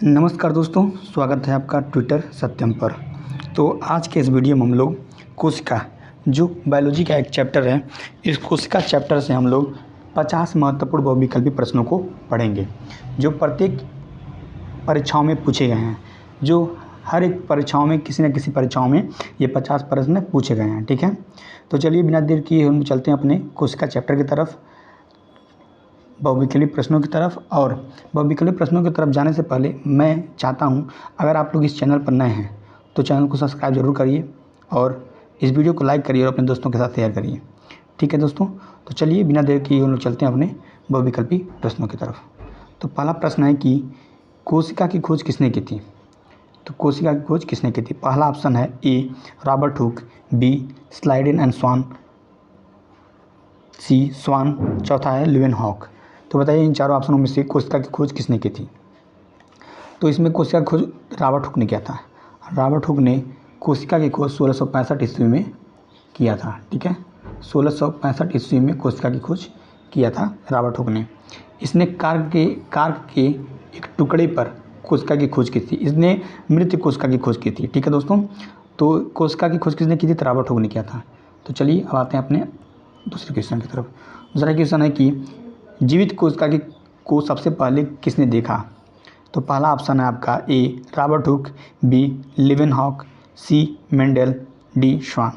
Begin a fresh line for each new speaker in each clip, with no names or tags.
नमस्कार दोस्तों, स्वागत है आपका ट्विटर सत्यम पर। तो आज के इस वीडियो में हम लोग कोशिका, जो बायोलॉजी का एक चैप्टर है, इस कोशिका चैप्टर से हम लोग 50 महत्वपूर्ण बहुविकल्पी प्रश्नों को पढ़ेंगे, जो प्रत्येक परीक्षाओं में पूछे गए हैं। जो हर एक परीक्षाओं में, किसी न किसी परीक्षाओं में ये 50 प्रश्न पूछे गए हैं। ठीक है, तो चलिए बिना देर किए हम चलते हैं अपने कोशिका चैप्टर की तरफ, बहुविकल्पी प्रश्नों की तरफ। और बहुविकल्पी प्रश्नों की तरफ जाने से पहले मैं चाहता हूं, अगर आप लोग इस चैनल पर नए हैं तो चैनल को सब्सक्राइब जरूर करिए और इस वीडियो को लाइक करिए और अपने दोस्तों के साथ शेयर करिए। ठीक है दोस्तों, तो चलिए बिना देर किए हम लोग चलते हैं अपने बहुविकल्पी प्रश्नों की तरफ। तो पहला प्रश्न है कि कोशिका की खोज किसने की थी। तो कोशिका की खोज किसने की थी? पहला ऑप्शन है A Robert Hooke, B Schleiden and Schwann, C Schwann, चौथा है लीवेनहॉक। तो बताइए इन चारों ऑप्शनों में से कोशिका की खोज किसने की थी। तो इसमें कोशिका की खोज रॉबर्ट हुक ने किया था। रॉबर्ट हुक ने कोशिका की खोज 1665 ईस्वी में किया था। ठीक है, 1665 ईस्वी में कोशिका की खोज किया था रॉबर्ट हुक ने। इसने कार्क के एक टुकड़े पर कोशिका की खोज की थी। इसने मृत कोशिका की खोज की थी। ठीक है दोस्तों, तो कोशिका की खोज किसने की थी? तो रॉबर्ट हुक ने किया था। तो चलिए अब आते हैं अपने दूसरे क्वेश्चन की तरफ। दूसरा क्वेश्चन है कि जीवित कोशिका को सबसे पहले किसने देखा। तो पहला ऑप्शन है आपका ए रॉबर्ट हुक, बी लीवेनहॉक, सी मेंडल, डी स्वान।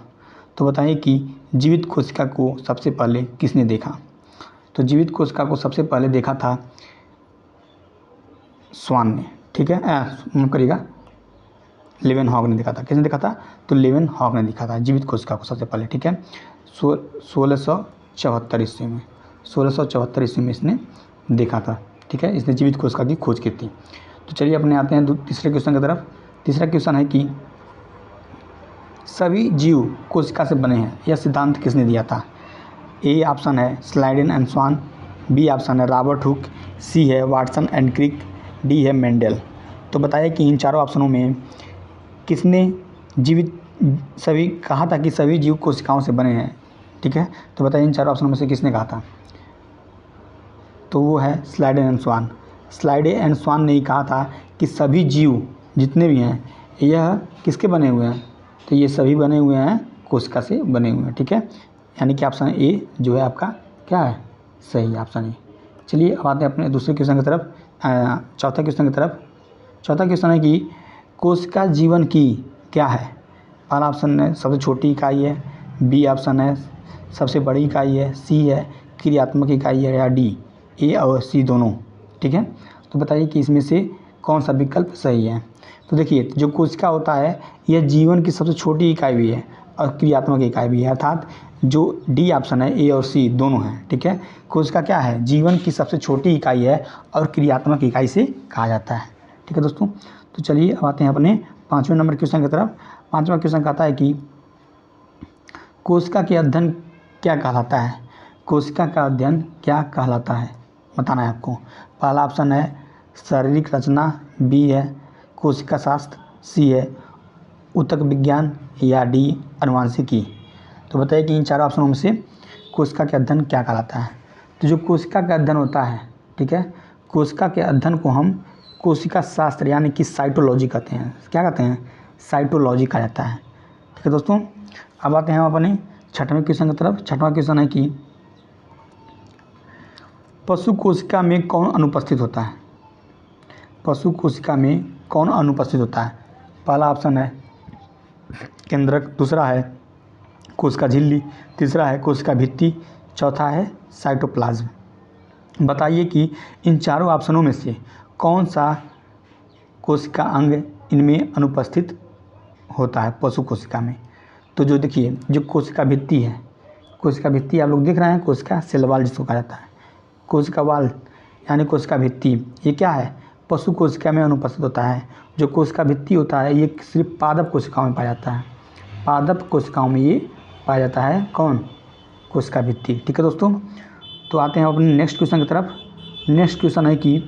तो बताइए कि जीवित कोशिका को सबसे पहले किसने देखा। तो जीवित कोशिका को सबसे पहले देखा था स्वान ने। ठीक है, माफ करिएगा, लीवेनहॉक ने देखा था। किसने देखा था? तो लीवेनहॉक ने देखा था जीवित कोशिका को सबसे पहले। ठीक है, 1674 ईस्वी में, 1674 ईस्वी में इसने देखा था। ठीक है, इसने जीवित कोशिका की खोज की थी। तो चलिए अपने आते हैं तीसरे क्वेश्चन की तरफ। तीसरा क्वेश्चन है कि सभी जीव कोशिका से बने हैं, यह सिद्धांत किसने दिया था। ए ऑप्शन है Schleiden and Schwann, B option है रॉबर्ट हुक, सी है वाटसन एंड क्रिक, डी है मेंडल। तो बताइए कि इन चारों ऑप्शनों में किसने सभी कहा था कि सभी जीव कोशिकाओं से बने हैं। ठीक है, तो बताइए इन चारों ऑप्शनों में से किसने कहा था। तो वो है Schleiden and Schwann. Schleiden and Schwann ने ही कहा था कि सभी जीव जितने भी हैं यह किसके बने हुए हैं। तो ये सभी बने हुए हैं कोशिका से बने हुए हैं। ठीक है, यानी कि ऑप्शन ए जो है आपका क्या है, सही ऑप्शन ए। चलिए अब आते हैं अपने दूसरे क्वेश्चन की तरफ, चौथा क्वेश्चन की तरफ। चौथा क्वेश्चन है कि कोशिका जीवन की क्या है। पहला ऑप्शन है सबसे छोटी इकाई है, बी ऑप्शन है सबसे बड़ी इकाई है, सी है क्रियात्मक इकाई है, या डी ए और सी दोनों। ठीक है, तो बताइए कि इसमें से कौन सा विकल्प सही है। तो देखिए जो कोशिका होता है यह जीवन की सबसे छोटी इकाई भी है और क्रियात्मक इकाई भी है, अर्थात जो डी ऑप्शन है ए और सी दोनों हैं। ठीक है, कोशिका क्या है, जीवन की सबसे छोटी इकाई है और क्रियात्मक इकाई से कहा जाता है। ठीक है दोस्तों, तो चलिए अब आते हैं अपने 5वें नंबर क्वेश्चन की तरफ। 5वां क्वेश्चन कहता है कि कोशिका के अध्ययन क्या कहलाता है। कोशिका का अध्ययन क्या कहलाता है, बताना है आपको। पहला ऑप्शन है शारीरिक रचना, बी है कोशिका शास्त्र, सी है ऊतक विज्ञान, या डी अनुवांशिकी। तो बताइए कि इन चारों ऑप्शनों में से कोशिका के अध्ययन क्या कहलाता है। तो जो कोशिका का अध्ययन होता है, ठीक है, कोशिका के अध्ययन को हम कोशिका शास्त्र यानी कि साइटोलॉजी कहते हैं। क्या कहते हैं? साइटोलॉजी कहा जाता है। ठीक है दोस्तों, अब आते हैं हम अपने 6वें क्वेश्चन की तरफ। 6वां क्वेश्चन है कि पशु कोशिका में कौन अनुपस्थित होता है। पशु कोशिका में कौन अनुपस्थित होता है। पहला ऑप्शन है केंद्रक, दूसरा है कोशिका झिल्ली, तीसरा है कोशिका भित्ति, चौथा है साइटोप्लाज्म। बताइए कि इन चारों ऑप्शनों में से कौन सा कोशिका अंग इनमें अनुपस्थित होता है पशु कोशिका में। तो जो देखिए जो कोशिका भित्ति है, कोशिका भित्ति आप लोग देख रहे हैं, कोशिका सेल वॉल जिसको कहा जाता है, कोशिका वॉल यानी कोशिका भित्ति, ये क्या है, पशु कोशिका में अनुपस्थित होता है। जो कोशिका भित्ति होता है ये सिर्फ पादप कोशिकाओं में पाया जाता है। पादप कोशिकाओं में ये पाया जाता है, कौन, कोशिका भित्ति। ठीक है दोस्तों, तो आते हैं अपने नेक्स्ट क्वेश्चन की तरफ। नेक्स्ट क्वेश्चन है कि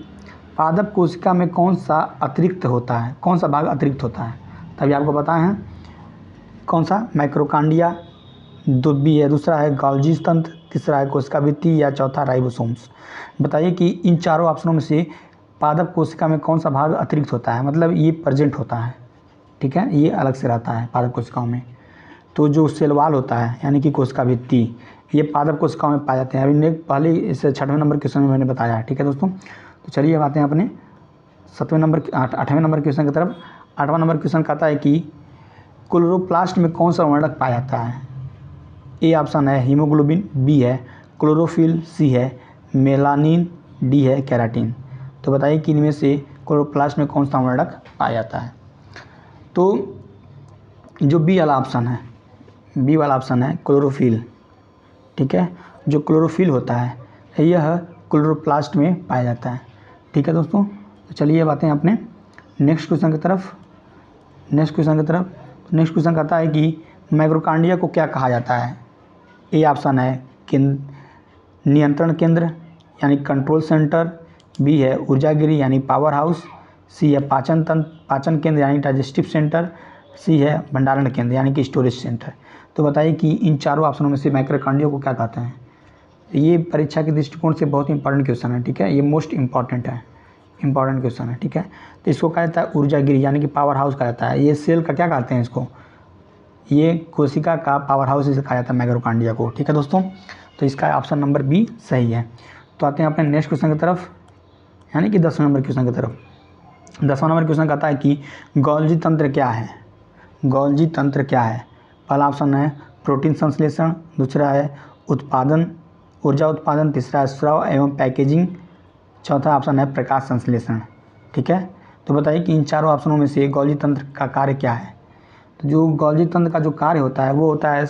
पादप कोशिका में कौन सा अतिरिक्त होता है, कौन सा भाग अतिरिक्त होता है। तभी आपको पता है कौन सा, माइक्रोकांडिया, बी है, दूसरा है गोल्गी तंत्र, तीसरा है कोशिका भित्ति, या चौथा राइबोसोम्स। बताइए कि इन चारों ऑप्शनों में से पादप कोशिका में कौन सा भाग अतिरिक्त होता है, मतलब ये प्रेजेंट होता है, ठीक है, ये अलग से रहता है पादप कोशिकाओं में। तो जो सेल वॉल होता है यानी कि कोशिका भित्ति, ये पादप कोशिकाओं में पाए जाते हैं। अभी पहले इस 6वें नंबर क्वेश्चन में मैंने बताया है, ठीक है दोस्तों। तो चलिए अब आते हैं अपने 8वें नंबर क्वेश्चन की तरफ। 8वां नंबर क्वेश्चन कहता है कि क्लोरोप्लास्ट में कौन सा वर्णक पाया जाता है। ए ऑप्शन है हीमोग्लोबिन, बी है क्लोरोफिल, सी है मेलानिन, डी है केराटिन। तो बताइए कि इनमें से क्लोरोप्लास्ट में कौन सा वर्णक पाया जाता है। तो जो बी वाला ऑप्शन है क्लोरोफिल, ठीक है। जो क्लोरोफिल होता है यह क्लोरोप्लास्ट में पाया जाता है, ठीक है दोस्तों। तो चलिए अब आते हैं अपने नेक्स्ट क्वेश्चन की तरफ। नेक्स्ट क्वेश्चन कहता है कि माइक्रोकांडिया को क्या कहा जाता है। ए ऑप्शन है नियंत्रण केंद्र यानी कंट्रोल सेंटर, बी है ऊर्जागिरी यानी पावर हाउस, सी है पाचन केंद्र यानी डाइजेस्टिव सेंटर, सी है भंडारण केंद्र यानी कि स्टोरेज सेंटर। तो बताइए कि इन चारों ऑप्शनों में से माइक्रोकांडिया को क्या कहते हैं। ये परीक्षा के दृष्टिकोण से बहुत इंपॉर्टेंट क्वेश्चन है, ठीक है, ये मोस्ट इंपॉर्टेंट क्वेश्चन है, ठीक है। तो इसको कहा जाता है ऊर्जागिरी यानी कि पावर हाउस कहा जाता है। ये सेल का क्या कहते हैं इसको, ये कोशिका का पावर हाउस इसे कहा जाता है माइक्रोकांडिया को, ठीक है दोस्तों। तो इसका ऑप्शन नंबर बी सही है। तो आते हैं अपने नेक्स्ट क्वेश्चन की तरफ यानी कि 10वें नंबर क्वेश्चन की तरफ। 10वां नंबर क्वेश्चन कहता है कि गोल्जी तंत्र क्या है। पहला ऑप्शन है प्रोटीन संश्लेषण, दूसरा है ऊर्जा उत्पादन, तीसरा है स्राव एवं पैकेजिंग, चौथा ऑप्शन है प्रकाश संश्लेषण, ठीक है। तो बताइए कि इन चारों ऑप्शनों में से गोल्जी तंत्र का कार्य क्या है। तो जो गोल्जी तंत्र का जो कार्य होता है वो होता है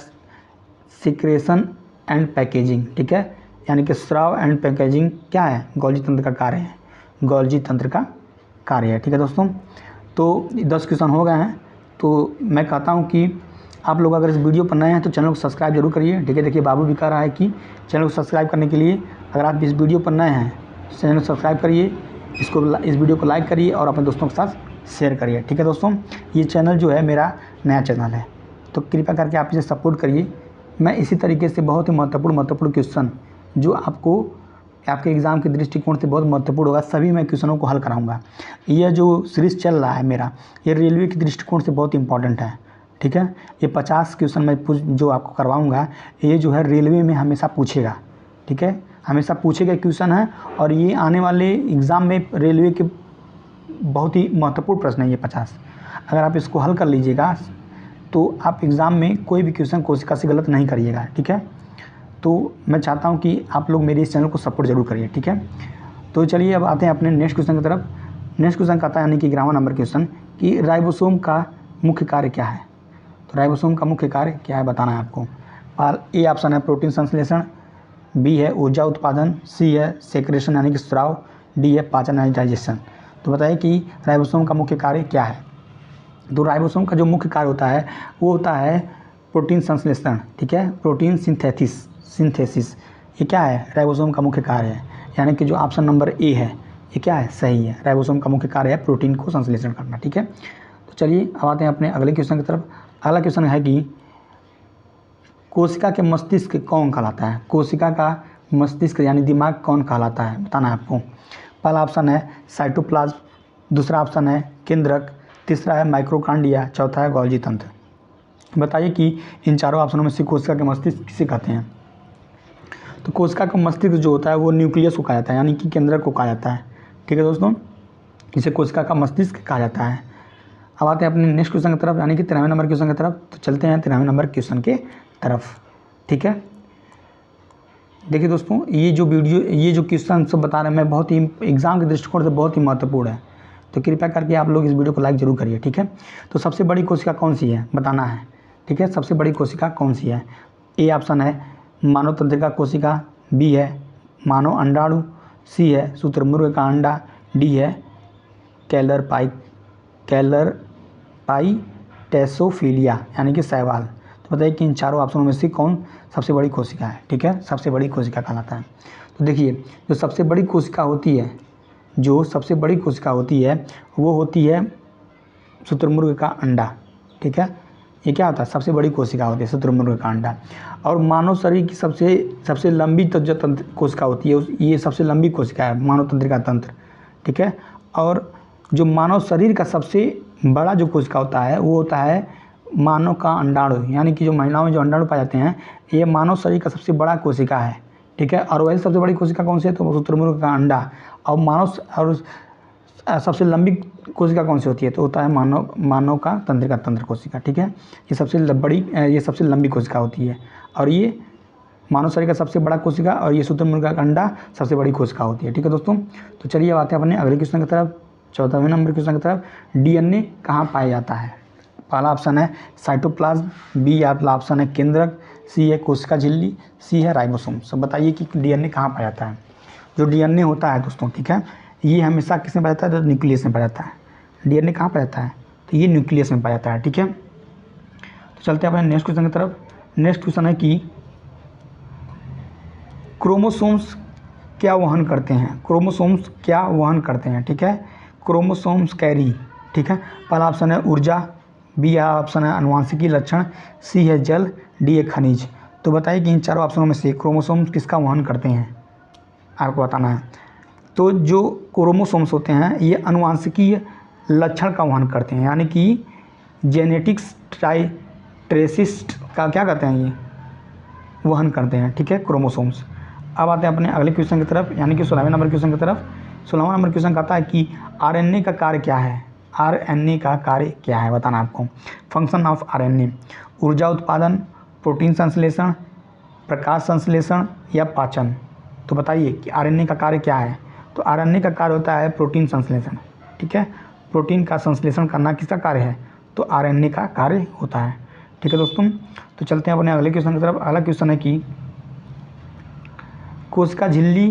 सिक्रेशन एंड पैकेजिंग, ठीक है, यानी कि स्राव एंड पैकेजिंग क्या है, गोल्जी तंत्र का कार्य है, ठीक है दोस्तों। तो 10 क्वेश्चन हो गए हैं। तो मैं कहता हूँ कि आप लोग अगर इस वीडियो पर नए हैं तो चैनल को सब्सक्राइब जरूर करिए, ठीक है। देखिए बाबू भी कह रहा है कि चैनल को सब्सक्राइब करने के लिए अगर आप इस वीडियो पर नए हैं तो चैनल को सब्सक्राइब करिए, इस वीडियो को लाइक करिए और अपने दोस्तों के साथ शेयर करिए, ठीक है दोस्तों। ये चैनल जो है मेरा नया चैनल है, तो कृपया करके आप इसे सपोर्ट करिए। मैं इसी तरीके से बहुत ही महत्वपूर्ण क्वेश्चन जो आपके एग्ज़ाम के दृष्टिकोण से बहुत महत्वपूर्ण होगा, सभी मैं क्वेश्चनों को हल कराऊंगा। यह जो सीरीज़ चल रहा है मेरा, ये रेलवे के दृष्टिकोण से बहुत इंपॉर्टेंट है, ठीक है। ये 50 क्वेश्चन मैं जो आपको करवाऊंगा, ये जो है रेलवे में हमेशा पूछेगा, ठीक है, हमेशा पूछेगा क्वेश्चन है। और ये आने वाले एग्ज़ाम में रेलवे के बहुत ही महत्वपूर्ण प्रश्न है ये 50। अगर आप इसको हल कर लीजिएगा तो आप एग्ज़ाम में कोई भी क्वेश्चन कोशिका से गलत नहीं करिएगा, ठीक है। तो मैं चाहता हूं कि आप लोग मेरे इस चैनल को सपोर्ट जरूर करिए, ठीक है। तो चलिए अब आते हैं अपने नेक्स्ट क्वेश्चन की तरफ। नेक्स्ट क्वेश्चन कहता है यानी कि 11वां नंबर क्वेश्चन कि राइबोसोम का मुख्य कार्य क्या है। तो राइबोसोम का मुख्य कार्य क्या है बताना है आपको। ए ऑप्शन है प्रोटीन संश्लेषण, बी है ऊर्जा उत्पादन, सी है सेक्रेशन यानी कि स्राव, डी है पाचन यानी डाइजेशन। तो बताइए कि राइबोसोम का मुख्य कार्य क्या है। तो राइबोसोम का जो मुख्य कार्य होता है वो होता है प्रोटीन संश्लेषण, ठीक है, प्रोटीन सिंथेसिस। ये क्या है, राइबोसोम का मुख्य कार्य है, यानी कि जो ऑप्शन नंबर ए है ये क्या है, सही है। राइबोसोम का मुख्य कार्य है प्रोटीन को संश्लेषण करना, ठीक है। तो चलिए अब आते हैं अपने अगले क्वेश्चन की तरफ। अगला क्वेश्चन है कि कोशिका के मस्तिष्क कौन कहलाता है। कोशिका का मस्तिष्क यानी दिमाग कौन कहलाता है बताना है आपको। पहला ऑप्शन है साइटोप्लाज्म, दूसरा ऑप्शन है केंद्रक, तीसरा है माइक्रोकांडिया, चौथा है गोल्जी तंत्र। बताइए कि इन चारों ऑप्शनों में से कोशिका के मस्तिष्क किसे कहते हैं। तो कोशिका का मस्तिष्क जो होता है वो न्यूक्लियस को कहा जाता है, यानी कि केंद्रक को कहा जाता है, ठीक है दोस्तों। इसे कोशिका का मस्तिष्क कहा जाता है। अब आते हैं अपने नेक्स्ट क्वेश्चन की तरफ यानी कि 13वें नंबर क्वेश्चन की तरफ। तो चलते हैं 13वें नंबर क्वेश्चन के तरफ, ठीक है। देखिए दोस्तों ये जो क्वेश्चन सब बता रहे हैं मैं बहुत ही एग्जाम के दृष्टिकोण से बहुत ही महत्वपूर्ण है, तो कृपया करके आप लोग इस वीडियो को लाइक जरूर करिए, ठीक है। तो सबसे बड़ी कोशिका कौन सी है बताना है, ठीक है। सबसे बड़ी कोशिका कौन सी है। ए ऑप्शन है मानव तंत्रिका कोशिका, बी है मानव अंडाणु, सी है शुतुरमुर्ग का अंडा, डी है कैलरपाइटेसोफिलिया यानी कि शैवाल। तो बताइए कि इन चारों ऑप्शनों में से कौन सबसे बड़ी कोशिका है, ठीक है, सबसे बड़ी कोशिका कहलाता है। तो देखिए जो सबसे बड़ी कोशिका होती है वो होती है शुतुरमुर्ग का अंडा, ठीक है। ये क्या होता है, सबसे बड़ी कोशिका होती है शुतुरमुर्ग का अंडा। और मानव शरीर की सबसे लंबी जो कोशिका होती है ये सबसे लंबी कोशिका है मानव तंत्रिका तंत्र, ठीक है। और जो मानव शरीर का सबसे बड़ा जो कोशिका होता है वो होता है मानव का अंडाणु, यानी कि जो महिलाओं में जो अंडाणु पाए जाते हैं ये मानव शरीर का सबसे बड़ा कोशिका है, ठीक है। और वही सबसे बड़ी कोशिका कौन सी है, तो शुतुरमुर्ग का अंडा। और सबसे लंबी कोशिका कौन सी होती है, तो होता है मानव का तंत्रिका तंत्र कोशिका, ठीक है। ये सबसे लंबी कोशिका होती है। और ये मानव शरीर का सबसे बड़ा कोशिका और ये शुतुरमुर्ग का अंडा सबसे बड़ी कोशिका होती है, ठीक है दोस्तों। तो चलिए अब आते हैं अपने अगले क्वेश्चन की तरफ, 14वें नंबर क्वेश्चन की तरफ। डीएनए कहाँ पाया जाता है? पहला ऑप्शन है साइटोप्लाज्म, बी अगला ऑप्शन है केंद्रक, सी है कोशिका झिल्ली, सी है राइबोसोम। सब बताइए कि डीएनए कहाँ पाया जाता है। जो डीएनए होता है दोस्तों, ठीक है, ये हमेशा किस में पाया जाता है, तो न्यूक्लियस में पाया जाता है। डीएनए कहाँ पाया जाता है, तो ये न्यूक्लियस में पाया जाता है, ठीक है। तो चलते हैं अपने नेक्स्ट क्वेश्चन की तरफ। नेक्स्ट क्वेश्चन है कि क्रोमोसोम्स क्या वहन करते हैं? क्रोमोसोम्स क्या वहन करते हैं, ठीक है। क्रोमोसोम्स कैरी, ठीक है। पहला ऑप्शन है ऊर्जा, बी ऑप्शन है आनुवांशिकी लक्षण, सी है जल, डी है खनिज। तो बताइए कि इन चारों ऑप्शनों में से क्रोमोसोम्स किसका वहन करते हैं, आपको बताना है। तो जो क्रोमोसोम्स होते हैं ये आनुवांशिकीय लक्षण का वहन करते हैं, यानी कि जेनेटिक्स ट्रेसिस का क्या कहते हैं, ये वहन करते हैं, ठीक है, क्रोमोसोम्स। अब आते हैं अपने अगले क्वेश्चन की तरफ, यानी कि 16वें नंबर क्वेश्चन की तरफ। 16वां नंबर क्वेश्चन कहता है कि आरएनए का कार्य क्या है? आरएनए का कार्य क्या है, बताना आपको। फंक्शन ऑफ आरएनए, ऊर्जा उत्पादन, प्रोटीन संश्लेषण, प्रकाश संश्लेषण या पाचन। तो बताइए कि आरएनए का कार्य क्या है। तो आरएनए का कार्य होता है प्रोटीन संश्लेषण, ठीक है। प्रोटीन का संश्लेषण करना किसका कार्य है, तो आरएनए का कार्य होता है, ठीक है दोस्तों। तो चलते हैं अपने अगले क्वेश्चन की तरफ। अगला क्वेश्चन है कि कोशिका झिल्ली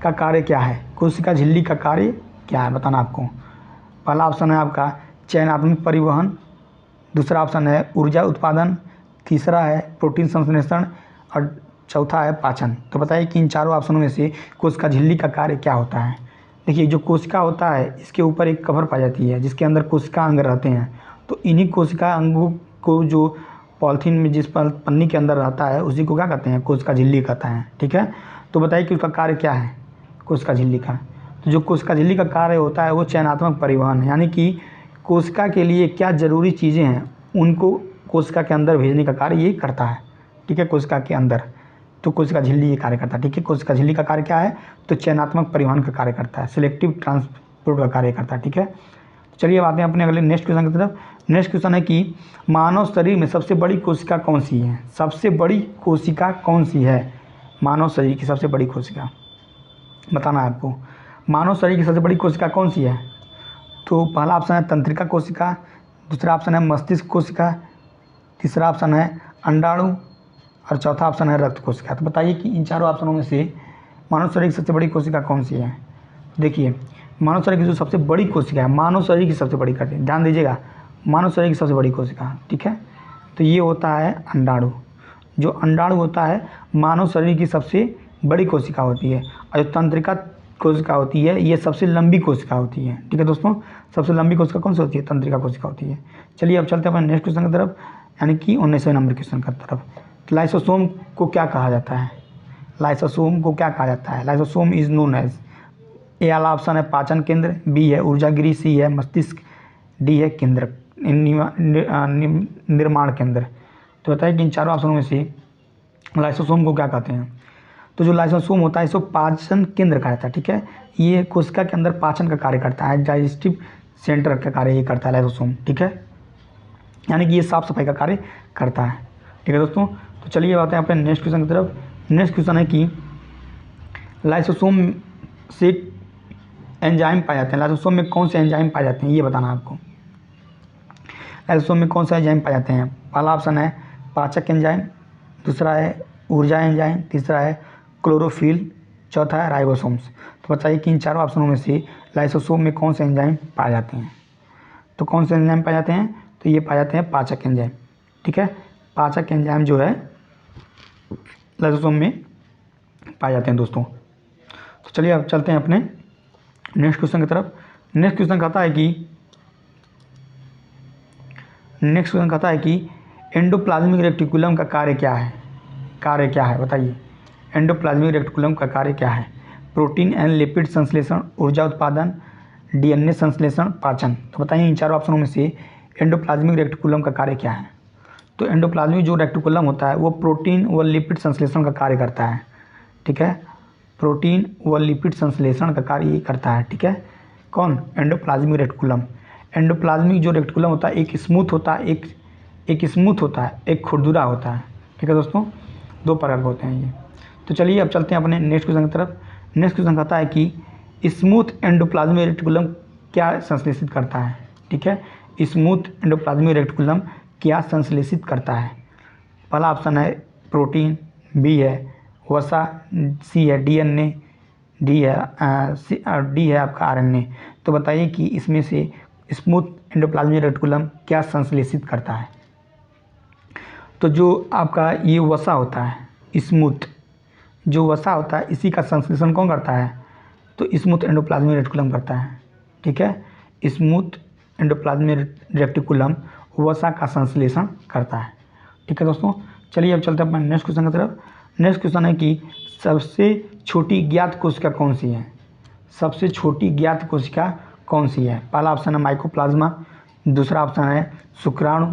का कार्य क्या है? कोशिका झिल्ली का कार्य क्या है, बताना आपको। पहला ऑप्शन है आपका चयनात्मक परिवहन, दूसरा ऑप्शन है ऊर्जा उत्पादन, तीसरा है प्रोटीन संश्लेषण और चौथा है पाचन। तो बताइए कि इन चारों ऑप्शनों में से कोशिका झिल्ली का कार्य क्या होता है। देखिए जो कोशिका होता है इसके ऊपर एक कवर पाई जाती है जिसके अंदर कोशिका अंग रहते हैं। तो इन्हीं कोशिका अंगों को जो पॉलीथीन में जिस पन्नी के अंदर रहता है उसी को क्या कहते हैं, कोशिका झिल्ली कहते हैं, ठीक है। तो बताइए कि उसका कार्य क्या है कोशिका झिल्ली का। तो जो कोशिका झिल्ली का कार्य होता है वो चयनात्मक परिवहन, यानी कि कोशिका के लिए क्या ज़रूरी चीज़ें हैं उनको कोशिका के अंदर भेजने का कार्य ये करता है, ठीक है, कोशिका के अंदर। तो कोशिका झिल्ली ये कार्य करता है, ठीक है। कोशिका झिल्ली का कार्य क्या है, तो चयनात्मक परिवहन का कार्य करता है, सिलेक्टिव ट्रांसपोर्ट का कार्य करता है, ठीक है। तो चलिए अब आते हैं अपने अगले नेक्स्ट क्वेश्चन की तरफ। नेक्स्ट क्वेश्चन है कि मानव शरीर में सबसे बड़ी कोशिका कौन सी है? सबसे बड़ी कोशिका कौन सी है? मानव शरीर की सबसे बड़ी कोशिका बताना है आपको। मानव शरीर की सबसे बड़ी कोशिका कौन सी है? तो पहला ऑप्शन है तंत्रिका कोशिका, दूसरा ऑप्शन है मस्तिष्क कोशिका, तीसरा ऑप्शन है अंडाणु और चौथा ऑप्शन है रक्त कोशिका। तो बताइए कि इन चारों ऑप्शनों में से मानव शरीर की सबसे बड़ी कोशिका कौन सी है। देखिए मानव शरीर की जो सबसे बड़ी कोशिका है, मानव शरीर की सबसे बड़ी करते ध्यान दीजिएगा, मानव शरीर की सबसे बड़ी कोशिका, ठीक है, तो ये होता है अंडाणु। जो अंडाणु होता है मानव शरीर की सबसे बड़ी कोशिका होती है। और जो तंत्रिका कोशिका होती है ये सबसे लंबी कोशिका होती है, ठीक है दोस्तों। सबसे लंबी कोशिका कौन सी होती है? तंत्रिका कोशिका होती है। चलिए अब चलते हैं अपने नेक्स्ट क्वेश्चन की तरफ, यानी कि 19वें नंबर क्वेश्चन की तरफ। तो लाइसोसोम को क्या कहा जाता है? लाइसोसोम को क्या कहा जाता है? लाइसोसोम इज नोन एज, ए वाला ऑप्शन है पाचन केंद्र, बी है ऊर्जागिरी, सी है मस्तिष्क, डी है केंद्र निर्माण केंद्र। तो बताइए कि इन चारों ऑप्शनों में से लाइसोसोम को क्या कहते हैं। तो जो लाइसोसोम होता है इसको पाचन केंद्र कहा जाता है, ठीक है। ये कोशिका के अंदर पाचन का कार्य करता है, डाइजेस्टिव सेंटर का कार्य ये करता है लाइसोसोम, ठीक है, यानी कि ये साफ सफाई का कार्य करता है, ठीक है दोस्तों। तो चलिए आते हैं अपने नेक्स्ट क्वेश्चन की तरफ। नेक्स्ट क्वेश्चन है कि लाइसोसोम से एंजाइम पाए जाते हैं। लाइसोसोम में कौन से एंजाइम पाए जाते हैं ये बताना आपको। लाइसोसोम में कौन से एंजाइम पाए जाते हैं? पहला ऑप्शन है पाचक एंजाइम, दूसरा है ऊर्जा एंजाइम, तीसरा है क्लोरोफिल, चौथा है राइबोसोम्स। तो बताइए कि इन चारों ऑप्शनों में से लाइसोसोम में कौन से एंजाइम पाए जाते हैं। तो कौन से एंजाइम पाए जाते हैं? तो ये पाए जाते हैं पाचक एंजाइम, ठीक है। पाचक एंजाइम जो है लाइसोसोम में पाए जाते हैं दोस्तों। तो चलिए अब चलते हैं अपने नेक्स्ट क्वेश्चन की तरफ। नेक्स्ट क्वेश्चन कहता है कि एंडोप्लाज्मिक रेटिकुलम का कार्य क्या है? कार्य क्या है बताइए, एंडोप्लाज्मिक रेटिकुलम का कार्य क्या है? प्रोटीन एंड लिपिड संश्लेषण, ऊर्जा उत्पादन, डीएनए संश्लेषण, पाचन। तो बताइए इन चारों ऑप्शनों में से एंडोप्लाज्मिक रेटिकुलम का कार्य क्या है। तो एंडोप्लाज्मिक जो रेटिकुलम होता है वो प्रोटीन व लिपिड संश्लेषण का कार्य करता है। ठीक है, प्रोटीन व लिपिड संश्लेषण का कार्य ये करता है। ठीक है, कौन? Endoplasmic reticulum. एंडोप्लाज्मिक जो रेटिकुलम होता है एक स्मूथ होता है, एक स्मूथ होता है, एक खुरदुरा होता है। ठीक है दोस्तों, दो प्रकार के होते हैं ये। तो चलिए अब चलते हैं अपने नेक्स्ट क्वेश्चन की तरफ। नेक्स्ट क्वेश्चन कहता है कि स्मूथ एंडोप्लाज्मिक रेटिकुलम क्या संश्लेषित करता है। ठीक है, स्मूथ एंडोप्लाज्मिक रेटिकुलम क्या संश्लेषित करता है। पहला ऑप्शन है प्रोटीन, बी है वसा, सी है डीएनए, डी है आपका आरएनए। तो बताइए कि इसमें से स्मूथ एंडोप्लाज्मिक रेटिकुलम क्या संश्लेषित करता है। तो जो आपका ये वसा होता है, स्मूथ जो वसा होता है इसी का संश्लेषण कौन करता है। तो स्मूथ एंडोप्लाज्मिक रेटिकुलम करता है। ठीक है, स्मूथ एंडोप्लाज्मिक रेटिकुलम वसा का संश्लेषण करता है। ठीक है दोस्तों, चलिए अब चलते हैं अपने नेक्स्ट क्वेश्चन की तरफ। नेक्स्ट क्वेश्चन है कि सबसे छोटी ज्ञात कोशिका कौन सी है। सबसे छोटी ज्ञात कोशिका कौन सी है। पहला ऑप्शन है माइकोप्लाज्मा, दूसरा ऑप्शन है शुक्राणु,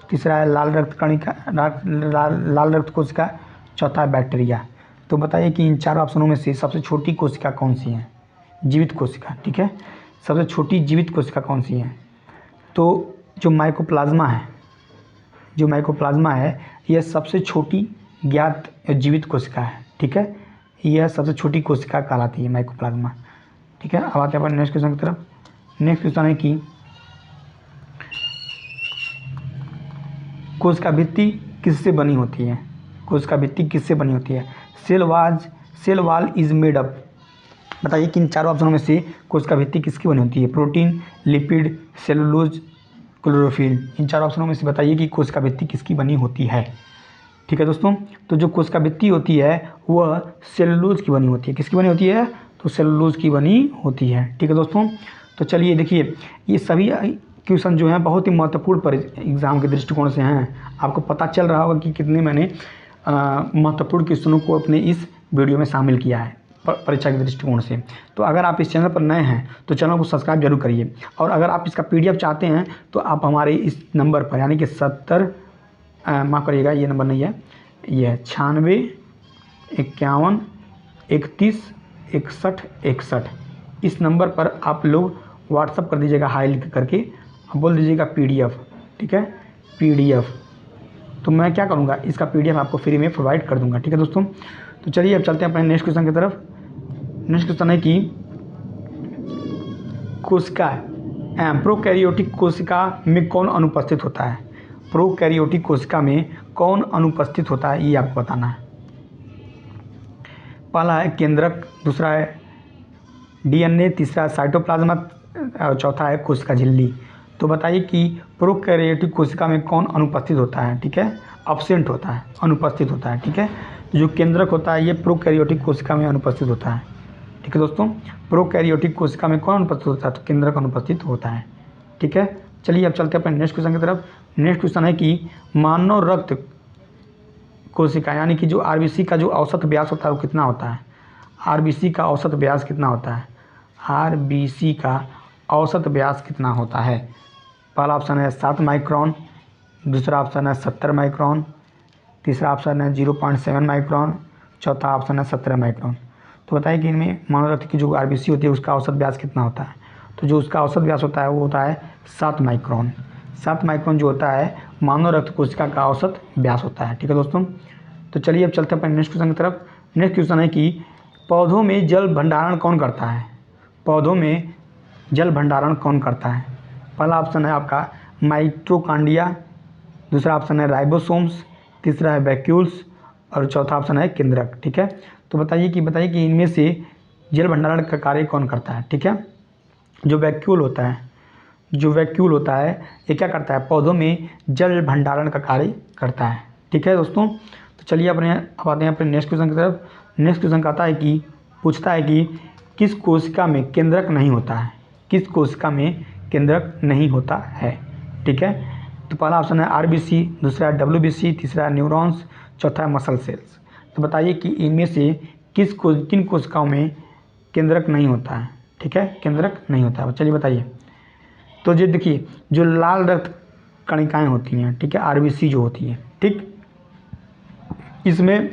तीसरा है लाल रक्त कणिका, लाल रक्त कोशिका, चौथा है बैक्टीरिया। तो बताइए कि इन चारों ऑप्शनों में से सबसे छोटी कोशिका कौन सी है, जीवित कोशिका। ठीक है, सबसे छोटी जीवित कोशिका कौन सी है। तो जो माइकोप्लाज्मा है यह सबसे छोटी ज्ञात जीवित कोशिका है। ठीक है, यह सबसे छोटी कोशिका कहलाती है माइकोप्लाज्मा। ठीक है, अब आते हैं अपन नेक्स्ट क्वेश्चन की तरफ। नेक्स्ट क्वेश्चन है कि कोशिका भित्ति किससे बनी होती है। कोशिका भित्ति किससे बनी होती है। Cell wall is made up. बताइए कि इन चारों ऑप्शनों में से कोशिका भित्ति किसकी बनी होती है। Protein, lipid, cellulose, chlorophyll. इन चारों ऑप्शनों में से बताइए कि कोशिका भित्ति किसकी बनी होती है। ठीक है दोस्तों, तो जो कोशिका भित्ति होती है वह सेलुलोज की बनी होती है। किसकी बनी होती है। तो सेलुलोज की बनी होती है। ठीक है दोस्तों, तो चलिए देखिए ये सभी क्वेश्चन जो हैं बहुत ही महत्वपूर्ण पर एग्ज़ाम के दृष्टिकोण से हैं। आपको पता चल रहा होगा कि कितने मैंने महत्वपूर्ण क्वेश्चनों को अपने इस वीडियो में शामिल किया है परीक्षा के दृष्टिकोण से। तो अगर आप इस चैनल पर नए हैं तो चैनल को सब्सक्राइब जरूर करिए, और अगर आप इसका PDF चाहते हैं तो आप हमारे इस नंबर पर यानी कि 70 माफ़ करिएगा ये नंबर नहीं है, ये है 96 51 31 61 61। इस नंबर पर आप लोग व्हाट्सअप कर दीजिएगा हाई लिख करके, बोल दीजिएगा PDF। ठीक है, PDF। तो मैं क्या करूँगा इसका PDF आपको फ्री में प्रोवाइड कर दूँगा। ठीक है दोस्तों, तो चलिए अब चलते हैं अपने नेक्स्ट क्वेश्चन की तरफ। नेक्स्ट क्वेश्चन है कि कोशिका प्रोकैरियोटिक कोशिका में कौन अनुपस्थित होता है। प्रोकैरियोटिक कोशिका में कौन अनुपस्थित होता है ये आपको बताना है। पहला है केंद्रक, दूसरा है डीएनए, तीसरा है साइटोप्लाज्मा और चौथा है कोशिका झिल्ली। तो बताइए कि प्रोकैरियोटिक कोशिका में कौन अनुपस्थित होता है। ठीक है, अब्सेंट होता है, अनुपस्थित होता है। ठीक है, जो केंद्रक होता है ये प्रोकैरियोटिक कोशिका में अनुपस्थित होता है। ठीक है दोस्तों, प्रोकैरियोटिक कोशिका में कौन अनुपस्थित होता है। तो केंद्रक अनुपस्थित होता है। ठीक है, चलिए अब चलते हैं अपने नेक्स्ट क्वेश्चन की तरफ। नेक्स्ट क्वेश्चन है कि मानव रक्त कोशिका यानी कि जो RBC का जो औसत व्यास होता है वो कितना होता है। RBC का औसत व्यास कितना होता है। RBC का औसत व्यास कितना होता है। पहला ऑप्शन है 7 माइक्रोन, दूसरा ऑप्शन है 70 माइक्रोन, तीसरा ऑप्शन है 0.7 माइक्रोन, चौथा ऑप्शन है 17 माइक्रोन। तो बताइए कि इनमें मानव रक्त की जो RBC होती है उसका औसत व्यास कितना होता है। तो जो उसका औसत व्यास होता है वो होता है 7 माइक्रोन। 7 माइक्रोन जो होता है मानव रक्त कोशिका का औसत व्यास होता है। ठीक है दोस्तों, तो चलिए अब चलते हैं अपने नेक्स्ट क्वेश्चन की तरफ। नेक्स्ट क्वेश्चन है कि पौधों में जल भंडारण कौन करता है। पौधों में जल भंडारण कौन करता है। पहला ऑप्शन है आपका माइटोकॉन्ड्रिया, दूसरा ऑप्शन है राइबोसोम्स, तीसरा है वैक्यूल्स और चौथा ऑप्शन है केंद्रक। ठीक है, तो बताइए कि इनमें से जल भंडारण का कार्य कौन करता है। ठीक है, जो वैक्यूल होता है ये क्या करता है, पौधों में जल भंडारण का कार्य करता है। ठीक है दोस्तों, तो चलिए अब आते हैं अपने नेक्स्ट क्वेश्चन की तरफ। नेक्स्ट क्वेश्चन कहता है कि पूछता है कि किस कोशिका में केंद्रक नहीं होता है। किस कोशिका में केंद्रक नहीं होता है। ठीक है, तो पहला ऑप्शन है RBC, दूसरा है WBC, तीसरा है न्यूरॉन्स, चौथा है मसल सेल्स। तो बताइए कि इनमें से किन कोशिकाओं में केंद्रक नहीं होता है, ठीक है, केंद्रक नहीं होता है। चलिए बताइए, तो ये देखिए जो लाल रक्त कणिकाएँ होती हैं, ठीक है, आरबीसी जो होती है, ठीक, इसमें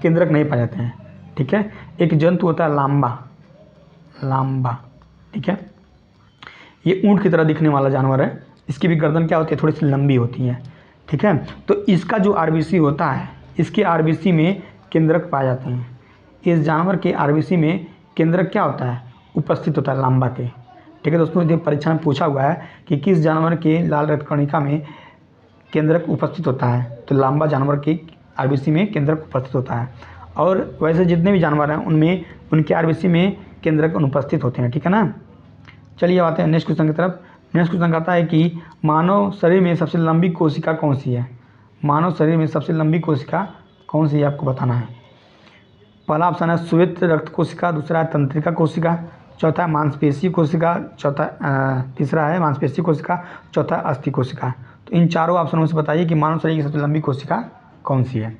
केंद्रक नहीं पाए जाते हैं, ठीक है। एक जंतु होता है लांबा, ठीक है, ये ऊँट की तरह दिखने वाला जानवर है। इसकी भी गर्दन क्या होती है, थोड़ी सी लंबी होती है, ठीक है। तो इसका जो आरबीसी होता है, इसके आरबीसी में केंद्रक पाए जाते हैं। इस जानवर के आरबीसी में केंद्रक क्या होता है, उपस्थित होता है लांबा के, ठीक है दोस्तों। ये परीक्षा में पूछा हुआ है कि किस जानवर के लाल रक्त कणिका में केंद्रक उपस्थित होता है, तो लांबा जानवर के आरबीसी में केंद्रक उपस्थित होता है। और वैसे जितने भी जानवर हैं उनमें उनके आरबीसी में केंद्रक अनुपस्थित होते हैं, ठीक है ना। चलिए आते हैं नेक्स्ट क्वेश्चन की तरफ। नेक्स्ट क्वेश्चन कहता है कि मानव शरीर में सबसे लंबी कोशिका कौन सी है। मानव शरीर में सबसे लंबी कोशिका कौन सी है, आपको बताना है। पहला ऑप्शन है श्वेत रक्त कोशिका, दूसरा है तंत्रिका कोशिका, चौथा है मांसपेशी कोशिका, तीसरा है मांसपेशी कोशिका, चौथा अस्थि कोशिका। तो इन चारों ऑप्शनों में से बताइए कि मानव शरीर की सबसे लंबी कोशिका कौन सी है।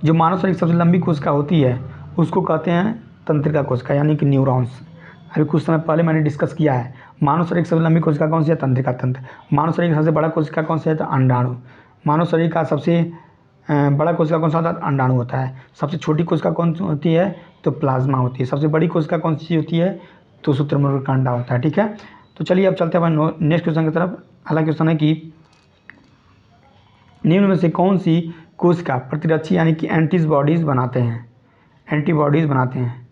जो मानव शरीर की सबसे लंबी कोशिका होती है उसको कहते हैं तंत्रिका कोशिका, यानी कि न्यूरॉन्स। अभी कुछ समय पहले मैंने डिस्कस किया है, मानव शरीर की सबसे लंबी कोशिका कौन सी है, तंत्रिका तंत्र। मानव शरीर का सबसे बड़ा कोशिका कौन सा है, तो अंडाणु। मानव शरीर का सबसे बड़ा कोशिका कौन सा होता है, अंडाणु होता है। सबसे छोटी कोशिका कौन सी होती है, तो प्लाज्मा होती है। सबसे बड़ी कोशिका कौन सी होती है, तो शुतुरमुर्ग का अंडा होता है, ठीक है। तो चलिए अब चलते हैं नेक्स्ट क्वेश्चन की तरफ। अगला क्वेश्चन है कि निम्न में से कौन सी कोशिका प्रतिरक्षी यानी कि एंटीबॉडीज़ बनाते हैं, एंटीबॉडीज़ बनाते हैं।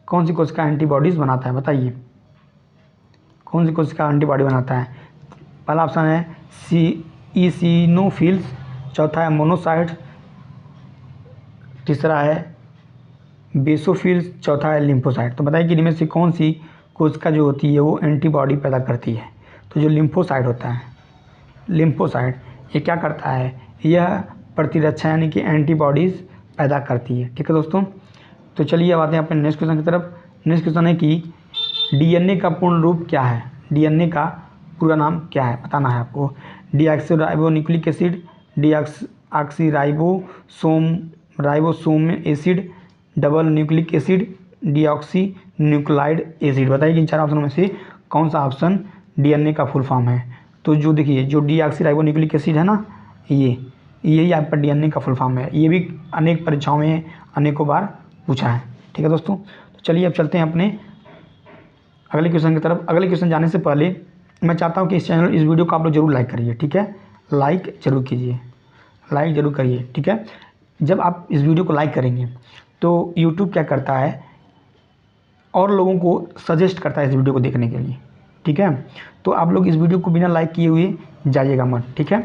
कौन सी कोशिका एंटीबॉडीज़ बनाता है, बताइए कौन सी कोशिका एंटीबॉडी बनाता है। पहला ऑप्शन है ईसिनोफिल्स, चौथा है मोनोसाइट्स, तीसरा है बेसोफिल्स, चौथा है लिम्फोसाइट। तो बताइए कि इनमें से कौन सी कोशिका जो होती है वो एंटीबॉडी पैदा करती है। तो जो लिम्फोसाइट होता है, लिम्फोसाइट, ये क्या करता है, यह प्रतिरक्षा यानी कि एंटीबॉडीज़ पैदा करती है, ठीक है दोस्तों। तो चलिए अब आते हैं अपने नेक्स्ट क्वेश्चन की तरफ। नेक्स्ट क्वेश्चन है कि डीएनए का पूर्ण रूप क्या है, डीएनए का पूरा नाम क्या है, बताना है आपको। Deoxyribonucleic acid, ribosome acid, double nucleic acid, deoxy nuclide acid. बताइए कि इन चार ऑप्शनों में से कौन सा ऑप्शन डीएनए का फुल फॉर्म है। तो जो देखिए जो डीऑक्सीराइबोन्यूक्लिक एसिड है ना, यही आपका डीएनए का फुल फॉर्म है। ये भी अनेक परीक्षाओं में अनेकों बार पूछा है, ठीक है दोस्तों। तो चलिए अब चलते हैं अपने अगले क्वेश्चन की तरफ। अगले क्वेश्चन जाने से पहले मैं चाहता हूँ कि इस वीडियो को आप लोग जरूर लाइक करिए, ठीक है, लाइक जरूर कीजिए, लाइक जरूर करिए, ठीक है। जब आप इस वीडियो को लाइक करेंगे तो यूट्यूब क्या करता है, और लोगों को सजेस्ट करता है इस वीडियो को देखने के लिए, ठीक है। तो आप लोग इस वीडियो को बिना लाइक किए हुए जाइएगा मत, ठीक है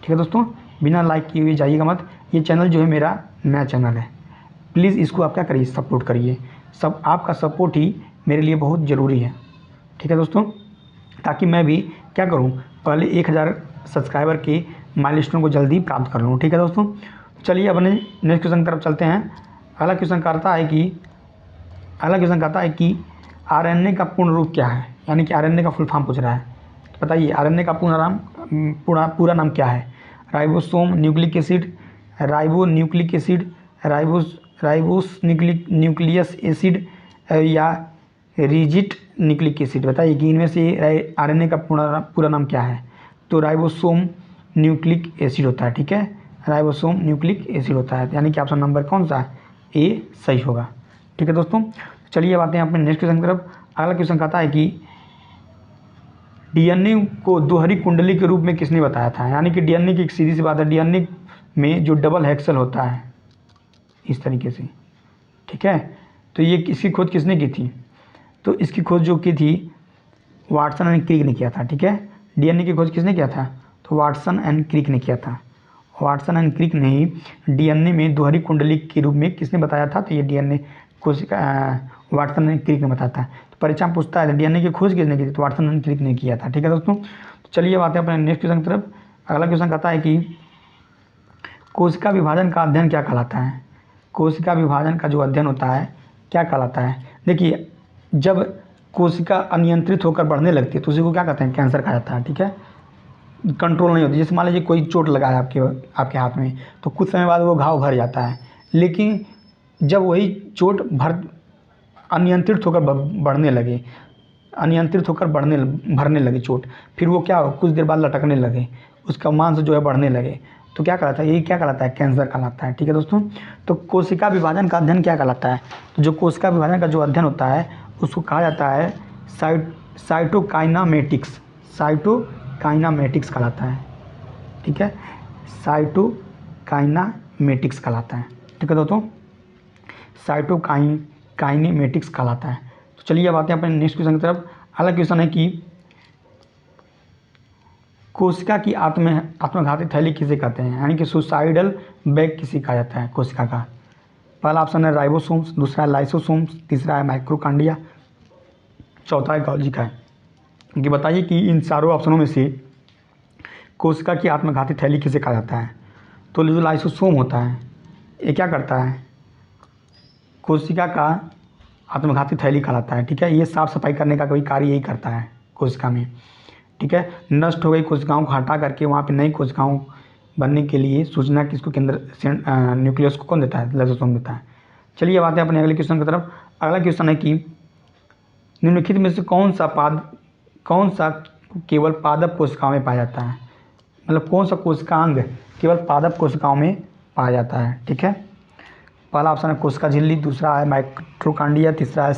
दोस्तों, बिना लाइक किए हुए जाइएगा मत। ये चैनल जो है मेरा नया चैनल है, प्लीज़ इसको आप क्या करिए, सपोर्ट करिए। सब आपका सपोर्ट ही मेरे लिए बहुत ज़रूरी है, ठीक है दोस्तों, ताकि मैं भी क्या करूं, पहले 1000 सब्सक्राइबर के माइलस्टोन को जल्दी प्राप्त कर लूं, ठीक है दोस्तों। चलिए अपने नेक्स्ट क्वेश्चन की तरफ चलते हैं। अगला क्वेश्चन कहता है कि आरएनए का पूर्ण रूप क्या है, यानी कि आरएनए का फुल फॉर्म पूछ रहा है। तो बताइए आरएनए का पूरा नाम क्या है। Ribosome nucleic acid, ribo nucleic acid, ribose nucleus acid, या रिजिड न्यूक्लिक एसिड। बताइए कि इनमें से आरएनए का पूरा नाम क्या है। तो राइबोसोम न्यूक्लिक एसिड होता है, ठीक है, राइबोसोम न्यूक्लिक एसिड होता है, यानी कि ऑप्शन नंबर कौन सा है, ए सही होगा, ठीक है दोस्तों। चलिए अब आते हैं अपने नेक्स्ट क्वेश्चन की तरफ। अगला क्वेश्चन कहता है कि डीएनए को दोहरी कुंडली के रूप में किसने बताया था। यानी कि डीएनए की एक सीधी सी बात है, डीएनए में जो डबल हेक्सल होता है इस तरीके से, ठीक है। तो ये इसकी खोज किसने की थी, तो इसकी खोज जो की थी वाटसन एंड क्रिक ने किया था, ठीक है। डीएनए की खोज किसने किया था, तो वाटसन एंड क्रिक ने किया था। वाटसन एंड क्रिक ने ही डीएनए में दोहरी कुंडली के रूप में किसने बताया था, तो ये डीएनए कोशिका वाटसन एंड क्रिक ने बताया था। तो परीक्षा में पूछता है डीएनए की खोज किसने की थी, तो वाटसन एंड क्रिक ने किया था, ठीक है दोस्तों। तो चलिए अब आते हैं अपने नेक्स्ट क्वेश्चन की तरफ। अगला क्वेश्चन कहता है कि कोशिका विभाजन का अध्ययन क्या कहलाता है। कोशिका विभाजन का जो अध्ययन होता है क्या कहलाता है। देखिए जब कोशिका अनियंत्रित होकर बढ़ने लगती है तो उसी को क्या कहते हैं, कैंसर कहा जाता है, ठीक है। कंट्रोल नहीं होती, जैसे मान लीजिए कोई चोट लगा है आपके हाथ में, तो कुछ समय बाद वो घाव भर जाता है, लेकिन जब वही चोट अनियंत्रित होकर बढ़ने लगे, अनियंत्रित होकर भरने लगे चोट, फिर वो क्या हो, कुछ देर बाद लटकने लगे, उसका मांस जो है बढ़ने लगे, तो क्या कहलाता है, ये क्या कहलाता है, कैंसर कहलाता है। ठीक है दोस्तों, तो कोशिका विभाजन का अध्ययन क्या कहलाता है, तो जो कोशिका विभाजन का जो अध्ययन होता है उसको कहा जाता है साइटोकाइनामेटिक्स, साइटोकाइनामेटिक्स कहलाता है। ठीक है, साइटोकाइनामेटिक्स कहलाता है। ठीक है दोस्तों, साइटोकाइनेमेटिक्स कहलाता है। तो चलिए अब आते हैं अपने नेक्स्ट क्वेश्चन की तरफ। अगला क्वेश्चन है कि कोशिका की आत्मघाती थैली किसे कहते हैं, यानी कि सुसाइडल बैग किसे कहा जाता है कोशिका का। पहला ऑप्शन है राइबोसोम्स, दूसरा है लाइसोसोम्स, तीसरा है माइक्रोकांडिया, चौथा है गोल्गी का है। कि बताइए कि इन चारों ऑप्शनों में से कोशिका की आत्मघाती थैली किसे कहा जाता है। तो जो लाइसोसोम होता है ये क्या करता है, कोशिका का आत्मघाती थैली कहलाता है। ठीक है, ये साफ सफाई करने का कोई कार्य यही करता है कोशिका में। ठीक है, नष्ट हो गई कोशिकाओं को हटा करके वहाँ पे नई कोशिकाओं बनने के लिए सूचना किसको, केंद्र न्यूक्लियस को कौन देता है, लाइसोसोम देता है। चलिए अब आते हैं अपने अगले क्वेश्चन की तरफ। अगला क्वेश्चन है कि निम्नलिखित में से कौन सा केवल पादप कोशिकाओं में पाया जाता है, मतलब कौन सा कोशिकांग केवल पादप कोशिकाओं में पाया जाता है। ठीक है, पहला ऑप्शन है कोशिका झिल्ली, दूसरा है माइक्रोकांडिया, तीसरा है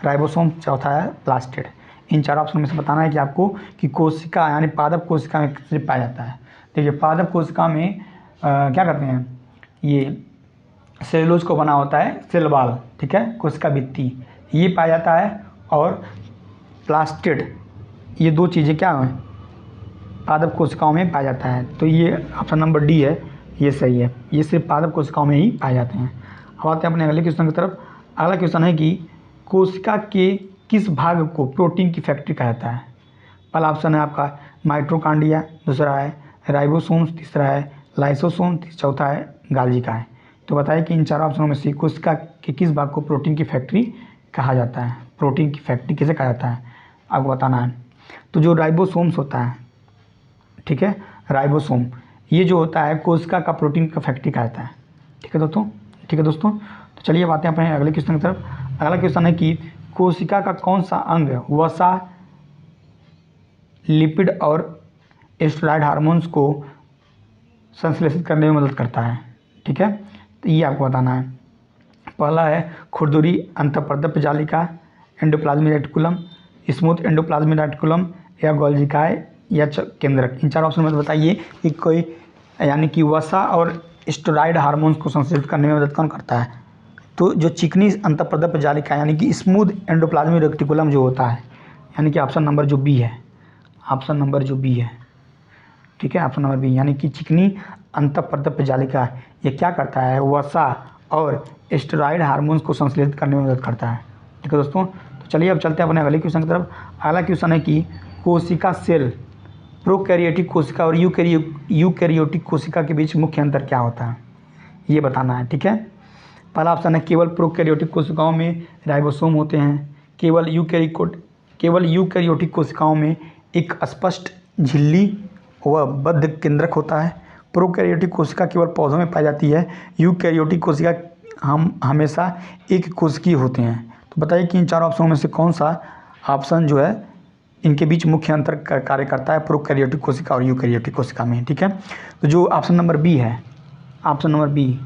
राइबोसोम, चौथा है प्लास्टिड। इन चार ऑप्शन में से बताना है कि आपको कि कोशिका यानी पादप कोशिका में किसे पाया जाता है। देखिए पादप कोशिका में क्या करते हैं, ये सेलुलोज को बना होता है सेल वॉल, ठीक है, कोशिका भित्ति ये पाया जाता है, और प्लास्टिड, ये दो चीज़ें क्या हैं पादप कोशिकाओं में पाया जाता है। तो ये ऑप्शन नंबर डी है, ये सही है, ये सिर्फ पादप कोशिकाओं में ही पाए जाते हैं। अब आते हैं अपने अगले क्वेश्चन की तरफ। अगला क्वेश्चन है कि कोशिका के किस भाग को प्रोटीन की फैक्ट्री कहा जाता है। पहला ऑप्शन है आपका माइटोकांडिया, दूसरा है राइबोसोम्स, तीसरा है लाइसोसोम, चौथा है गोल्गी का है। तो बताइए कि इन चार ऑप्शनों में से कोशिका के किस भाग को प्रोटीन की फैक्ट्री कहा जाता है, प्रोटीन की फैक्ट्री किसे कहा जाता है आपको बताना है। तो जो राइबोसोम्स होता है, ठीक है, राइबोसोम ये जो होता है कोशिका का प्रोटीन का फैक्ट्री कहा जाता है। ठीक है दोस्तों, तो चलिए बातें अपने अगले क्वेश्चन की तरफ। अगला क्वेश्चन है कि कोशिका का कौन सा अंग वसा, लिपिड और स्टेरॉयड हार्मोन्स को संश्लेषित करने में मदद करता है। ठीक है, तो ये आपको बताना है। पहला है खुरदुरी अंतःपर्दप जालिका, endoplasmic reticulum, smooth endoplasmic reticulum, या गोल्गी या केंद्रक। इन चार ऑप्शन में बताइए कि कोई यानी कि वसा और स्टेरॉयड हार्मोन्स को संश्लेषित करने में मदद कौन करता है। तो जो चिकनी अंतःपर्दप जालिका यानी कि स्मूथ एंडोप्लाज्मिक रेटिकुलम जो होता है, यानी कि ऑप्शन नंबर जो बी है, ऑप्शन नंबर जो बी है, ठीक है, ऑप्शन नंबर बी, यानी कि चिकनी अंतःपर्दप जालिका ये क्या करता है, वसा और स्टेरॉयड हार्मोन्स को संश्लेषित करने में मदद करता है। ठीक है दोस्तों, तो चलिए अब चलते हैं अपने अगले क्वेश्चन की तरफ। अगला क्वेश्चन है कि कोशिका सेल, प्रोकैरियोटिक कोशिका और यूकैरियोटिक कोशिका के बीच मुख्य अंतर क्या होता है, ये बताना है। ठीक है, पहला ऑप्शन है केवल प्रोकैरियोटिक कोशिकाओं में राइबोसोम होते हैं, केवल यूकैरियोटिक कोशिकाओं में एक स्पष्ट झिल्ली व बद्ध केंद्रक होता है, प्रोकैरियोटिक कोशिका केवल पौधों में पाई जाती है, यूकैरियोटिक कोशिका हम हमेशा एक कोशिकीय होते हैं। तो बताइए कि इन चार ऑप्शनों में से कौन सा ऑप्शन जो है इनके बीच मुख्य अंतर कार्य करता है प्रोकैरियोटिक कोशिका और यूकैरियोटिक कोशिका में। ठीक है, तो जो ऑप्शन नंबर बी है, ऑप्शन नंबर बी,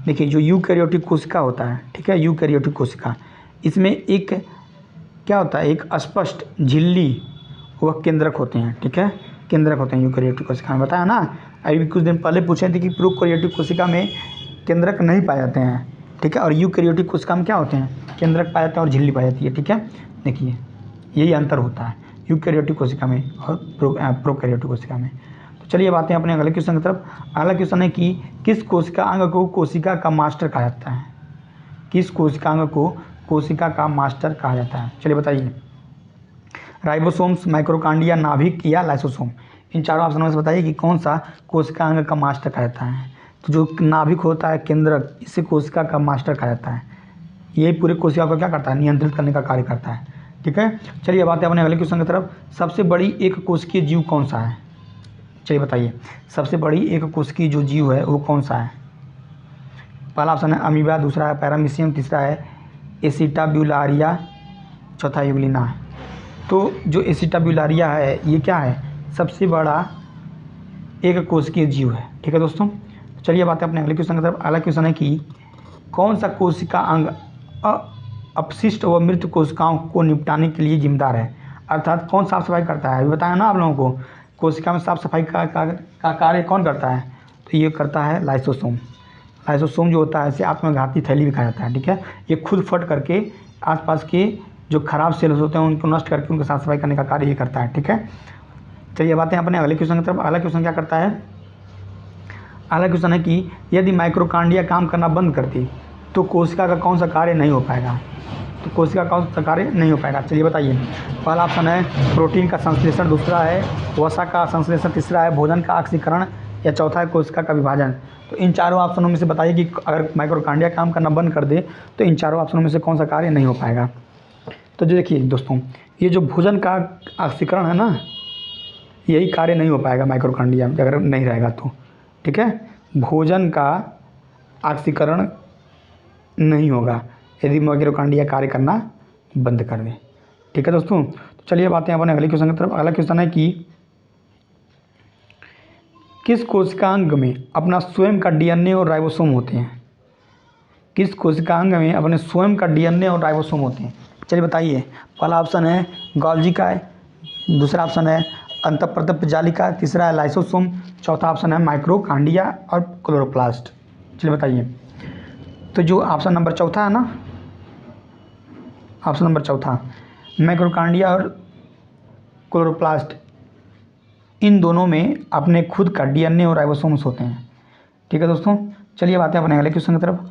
देखिए जो यूकैरियोटिक कोशिका होता है, ठीक है, यूकैरियोटिक कोशिका, इसमें एक क्या होता है, एक स्पष्ट झिल्ली व केंद्रक होते हैं। ठीक है, केंद्रक होते हैं यूकैरियोटिक कोशिका में, बताया ना, अभी कुछ दिन पहले पूछे थे कि प्रोकैरियोटिक कोशिका में केंद्रक नहीं पाए जाते हैं। ठीक है, और यूकैरियोटिक कोशिका में क्या होते हैं, केंद्रक पाए जाते हैं और झिल्ली पाई जाती है। ठीक है, देखिए यही अंतर होता है यूकैरियोटिक कोशिका में और प्रोकैरियोटिक कोशिका में। तो चलिए बातें अपने अगले क्वेश्चन की तरफ। अगला क्वेश्चन है कि किस कोशिका अंग को कोशिका का मास्टर कहा जाता है, किस कोशिका अंग को कोशिका का मास्टर कहा जाता है, चलिए बताइए। राइबोसोम्स, माइक्रोकांडिया, नाभिक या लाइसोसोम। इन चारों ऑप्शनों में से बताइए कि कौन सा कोशिका अंग का मास्टर कहा जाता है। तो जो नाभिक होता है, केंद्रक, इसे कोशिका का मास्टर कहा जाता है। ये पूरे कोशिका को क्या करता है, नियंत्रित करने का कार्य करता है। ठीक है, चलिए अब आते हैं अपने अगले क्वेश्चन की तरफ। सबसे बड़ी एक कोशिकीय जीव कौन सा है, चलिए बताइए, सबसे बड़ी एक कोशिकीय जो जीव है वो कौन सा है। पहला ऑप्शन है अमीबा, दूसरा है पैरामीशियम, तीसरा है एसिटाब्यूलारिया, चौथा यूग्लिना है। तो जो एसिटाब्यूलारिया है ये क्या है, सबसे बड़ा एक कोशिकीय जीव है। ठीक है दोस्तों, चलिए बात है अपने अगले क्वेश्चन की तरफ। अगला क्वेश्चन है कि कौन सा कोशिका अंग अपशिष्ट व मृत कोशिकाओं को निपटाने के लिए जिम्मेदार है, अर्थात कौन साफ सफाई करता है। अभी बताया ना आप लोगों को, कोशिका में साफ सफाई का कार्य कौन करता है, तो ये करता है लाइसोसोम। लाइसोसोम जो होता है इसे आत्मघाती थैली भी कहा जाता है। ठीक है, ये खुद फट करके आसपास के जो खराब सेल्स होते हैं उनको नष्ट करके उनका साफ सफाई करने का कार्य ये करता है। ठीक है, चलिए बात है अपने अगले क्वेश्चन की तरफ। अगला क्वेश्चन क्या करता है, अगला क्वेश्चन है कि यदि माइक्रोकांडिया काम करना बंद करती तो कोशिका का कौन सा कार्य नहीं हो पाएगा, तो कोशिका का कौन सा कार्य नहीं हो पाएगा। चलिए बताइए, पहला ऑप्शन है प्रोटीन का संश्लेषण, दूसरा है वसा का संश्लेषण, तीसरा है भोजन का ऑक्सीकरण, या चौथा है कोशिका का विभाजन। तो इन चारों ऑप्शनों में से बताइए कि अगर माइक्रोकांडिया काम करना बंद कर दे तो इन चारों ऑप्शनों में से कौन सा कार्य नहीं हो पाएगा। तो जो देखिए दोस्तों, ये जो भोजन का ऑक्सीकरण है ना, यही कार्य नहीं हो पाएगा माइक्रोकांडिया में अगर नहीं रहेगा तो। ठीक है, भोजन का ऑक्सीकरण नहीं होगा यदि माइक्रोकांडिया कार्य करना बंद कर दे। ठीक है दोस्तों, तो चलिए बातें अपने अगले क्वेश्चन की तरफ। अगला क्वेश्चन है कि किस कोशिकांग में अपना स्वयं का डीएनए और राइबोसोम होते हैं, किस कोशिकांग में अपने स्वयं का डीएनए और राइबोसोम होते हैं। चलिए बताइए, पहला ऑप्शन है गोल्गी का, दूसरा ऑप्शन है अंतःप्रदप जालिका, तीसरा है लाइसोसोम, चौथा ऑप्शन है माइक्रोकांडिया और क्लोरोप्लास्ट। चलिए बताइए, तो जो ऑप्शन नंबर चौथा है ना, ऑप्शन नंबर चौथा, माइक्रोकांडिया और क्लोरोप्लास्ट, इन दोनों में अपने खुद का डीएनए और राइबोसोम्स होते हैं। ठीक है दोस्तों, चलिए बातें अपने अगले क्वेश्चन की तरफ।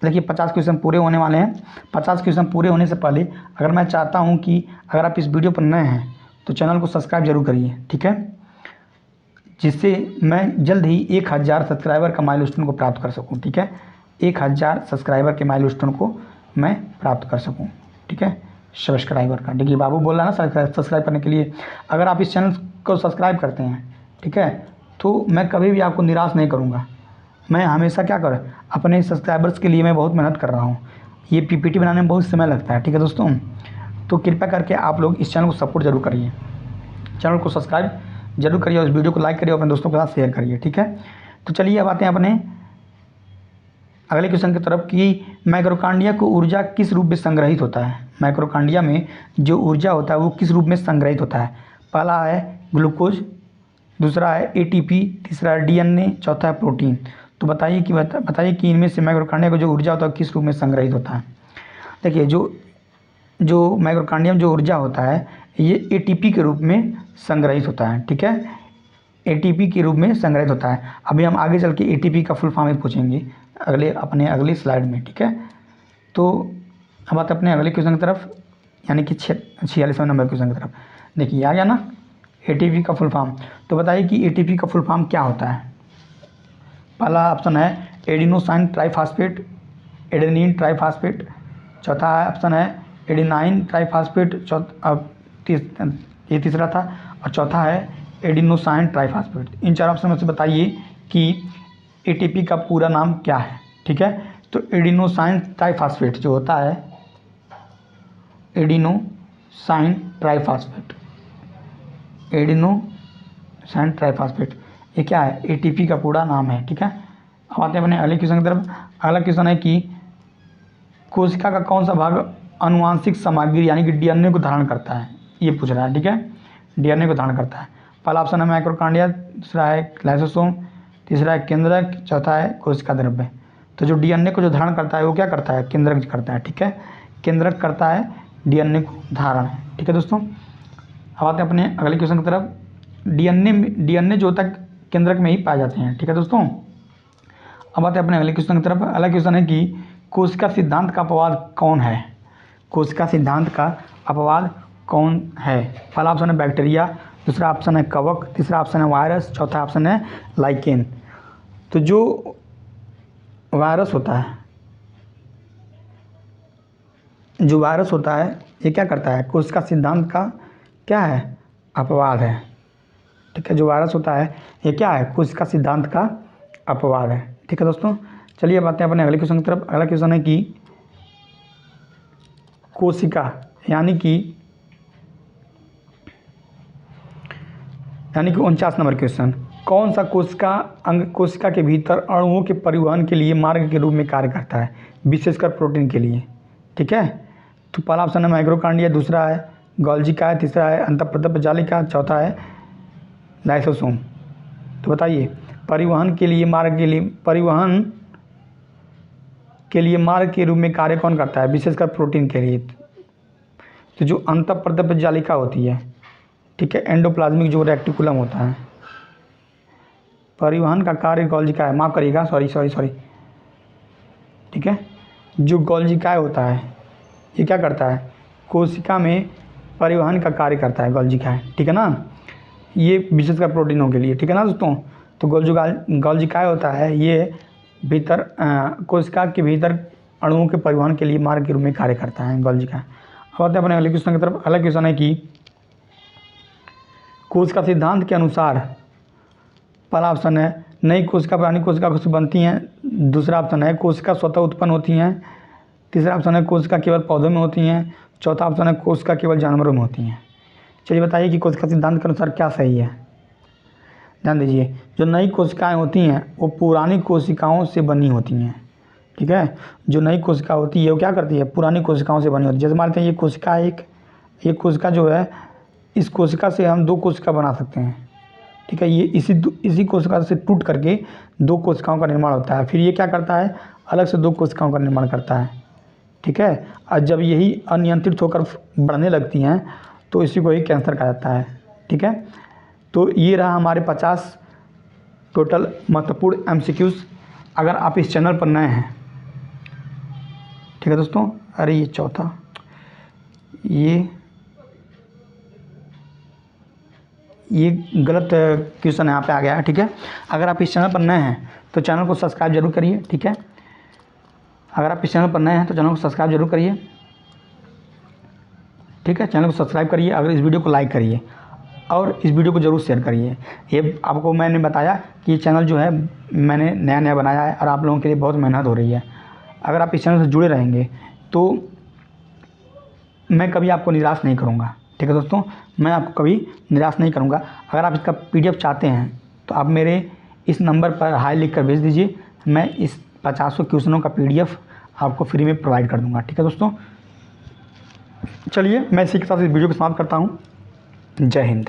देखिए 50 क्वेश्चन पूरे होने वाले हैं। 50 क्वेश्चन पूरे होने से पहले अगर मैं चाहता हूं कि अगर आप इस वीडियो पर नए हैं तो चैनल को सब्सक्राइब जरूर करिए। ठीक है, जिससे मैं जल्द ही 1000 सब्सक्राइबर का माइलस्टोन को प्राप्त कर सकूँ। ठीक है, 1000 सब्सक्राइबर के माइलस्टोन को मैं प्राप्त कर सकूँ। ठीक है, सब्सक्राइबर का, देखिए बाबू बोल रहा है ना सब्सक्राइब करने के लिए। अगर आप इस चैनल को सब्सक्राइब करते हैं, ठीक है, तो मैं कभी भी आपको निराश नहीं करूँगा। मैं हमेशा क्या कर अपने सब्सक्राइबर्स के लिए मैं बहुत मेहनत कर रहा हूँ। ये पीपीटी बनाने में बहुत समय लगता है। ठीक है दोस्तों, तो कृपया करके आप लोग इस चैनल को सपोर्ट जरूर करिए, चैनल को सब्सक्राइब जरूर करिए और इस वीडियो को लाइक करिए और अपने दोस्तों के साथ शेयर करिए। ठीक है, तो चलिए अब आते हैं अपने अगले क्वेश्चन की तरफ कि माइक्रोकांडिया को ऊर्जा किस रूप में संग्रहित होता है। माइक्रोकांडिया में जो ऊर्जा होता है वो किस रूप में संग्रहित होता है। पहला है ग्लूकोज, दूसरा है एटीपी, तीसरा है डीएनए, चौथा है प्रोटीन। तो बताइए कि इनमें से माइक्रोकांडिया को जो ऊर्जा होता है किस रूप में संग्रहित होता है। देखिए जो माइक्रोकांडिया में जो ऊर्जा होता है ये एटीपी के रूप में संग्रहित होता है। ठीक है, एटीपी के रूप में संग्रहित होता है। अभी हम आगे चल के एटीपी का फुल फॉर्म ही पूछेंगे अगली स्लाइड में। ठीक है, तो अब आते अपने अगले क्वेश्चन की तरफ, यानी कि 46वें नंबर क्वेश्चन की तरफ। देखिए आ गया ना एटीपी का फुल फॉर्म। तो बताइए कि एटीपी का फुल फॉर्म क्या होता है। पहला ऑप्शन है एडिनोसाइन ट्राइफॉस्फेट, एडेनिन ट्राइफॉस्फेट, चौथा ऑप्शन है एडेनाइन ट्राइफॉस्फेट, ये तीसरा था, और चौथा है एडिनोसाइन ट्राइफॉस्फेट। इन चार ऑप्शन में से बताइए कि एटीपी का पूरा नाम क्या है। ठीक है, तो एडिनोसाइन ट्राइफॉस्फेट जो होता है, एडिनोसाइन ट्राइफॉस्फेट, एडिनोसाइन ट्राइफॉस्फेट, ये क्या है, एटीपी का पूरा नाम है। ठीक है, अब आते हैं अपने अगले क्वेश्चन की तरफ। अगला क्वेश्चन है कि कोशिका का कौन सा भाग आनुवांशिक सामग्री यानी कि डीएनए को धारण करता है, ये पूछ रहा है। ठीक है, डीएनए को धारण करता है। पहला ऑप्शन है माइक्रोकांडिया, दूसरा है लाइसोसोम, तीसरा है केंद्रक, चौथा है कोशिका द्रव्य। तो जो डीएनए को जो धारण करता है वो क्या करता है, केंद्रक करता है। ठीक है, केंद्रक करता है डीएनए को धारण। ठीक है दोस्तों, अब आते हैं अपने अगले क्वेश्चन की तरफ। डीएनए जो होता है केंद्रक में ही पाए जाते हैं। ठीक है दोस्तों, अब आते हैं अपने अगले क्वेश्चन की तरफ। अगला क्वेश्चन है कि कोशिका सिद्धांत का अपवाद कौन है। कोशिका सिद्धांत का अपवाद कौन है। पहला ऑप्शन है बैक्टीरिया, दूसरा ऑप्शन है कवक, तीसरा ऑप्शन है वायरस, चौथा ऑप्शन है लाइकेन। तो जो वायरस होता है ये क्या करता है, कोशिका सिद्धांत का क्या है, अपवाद है। ठीक है, जो वायरस होता है ये क्या है, कोशिका सिद्धांत का अपवाद है। ठीक है दोस्तों, चलिए अब आते हैं अपने अगले क्वेश्चन की तरफ। अगला क्वेश्चन है कि कोशिका यानी कि 49 नंबर क्वेश्चन, कौन सा कोशिका अंग कोशिका के भीतर अणुओं के परिवहन के लिए मार्ग के रूप में कार्य करता है, विशेषकर प्रोटीन के लिए। ठीक है, तो पहला ऑप्शन है माइक्रोकांडिया, दूसरा है गोल्गी काय, तीसरा है अंतःप्रदप जालिका, चौथा है लाइसोसोम। तो बताइए परिवहन के लिए मार्ग के रूप में कार्य कौन करता है, विशेषकर प्रोटीन के लिए। तो जो अंतःप्रदप जालिका होती है, ठीक है, एंडोप्लाज्मिक जो रेक्टिकुलम होता है, परिवहन का कार्य गोल्गी काय, माफ़ करिएगा, सॉरी, ठीक है, जो गोल्गी काय होता है ये क्या करता है, कोशिका में परिवहन का कार्य करता है गोल्गी काय। ठीक है ना, ये विशेषकर प्रोटीनों के लिए। ठीक है ना दोस्तों, तो गोल्गी काय होता है ये भीतर कोशिका के भीतर अणुओं के परिवहन के लिए मार्ग के रूप में कार्य करता है गोल्गी काय। अब आते हैं अपने अगले क्वेश्चन की तरफ। अगला क्वेश्चन है कि कोशिका सिद्धांत के अनुसार, पहला ऑप्शन है नई कोशिका पुरानी कोशिका से बनती हैं, दूसरा ऑप्शन है कोशिका स्वतः उत्पन्न होती हैं, तीसरा ऑप्शन है कोशिका केवल पौधों में होती हैं, चौथा ऑप्शन है कोशिका केवल जानवरों में होती हैं। चलिए बताइए कि कोशिका सिद्धांत के अनुसार क्या सही है। ध्यान दीजिए, जो नई कोशिकाएं होती हैं वो पुरानी कोशिकाओं से बनी होती हैं। ठीक है, जो नई कोशिका होती है वो क्या करती है, पुरानी कोशिकाओं से बनी होती है। जैसे मानते हैं ये कोशिका एक कोशिका जो है, इस कोशिका से हम 2 कोशिका बना सकते हैं। ठीक है, ये इसी कोशिका से टूट करके 2 कोशिकाओं का निर्माण होता है। फिर ये क्या करता है, अलग से 2 कोशिकाओं का निर्माण करता है। ठीक है, और जब यही अनियंत्रित होकर बढ़ने लगती हैं तो इसी को ही कैंसर कहा जाता है। ठीक है, तो ये रहा हमारे 50 टोटल महत्वपूर्ण MCQs। अगर आप इस चैनल पर नए हैं, ठीक है दोस्तों, अरे ये चौथा, ये गलत क्वेश्चन यहाँ पे आ गया है। ठीक है, अगर आप इस चैनल पर नए हैं तो चैनल को सब्सक्राइब जरूर करिए। ठीक है, अगर आप इस चैनल पर नए हैं तो चैनल को सब्सक्राइब जरूर करिए। ठीक है, चैनल को सब्सक्राइब करिए, अगर इस वीडियो को लाइक करिए और इस वीडियो को ज़रूर शेयर करिए। ये आपको मैंने बताया कि ये चैनल जो है मैंने नया बनाया है और आप लोगों के लिए बहुत मेहनत हो रही है। अगर आप इस चैनल से जुड़े रहेंगे तो मैं कभी आपको निराश नहीं करूँगा। ठीक है दोस्तों, मैं आपको कभी निराश नहीं करूँगा। अगर आप इसका PDF चाहते हैं तो आप मेरे इस नंबर पर हाई लिख कर भेज दीजिए, मैं इस 50 क्वेश्चनों का PDF आपको फ्री में प्रोवाइड कर दूँगा। ठीक है दोस्तों, चलिए मैं इसी के साथ इस वीडियो को समाप्त करता हूँ। जय हिंद।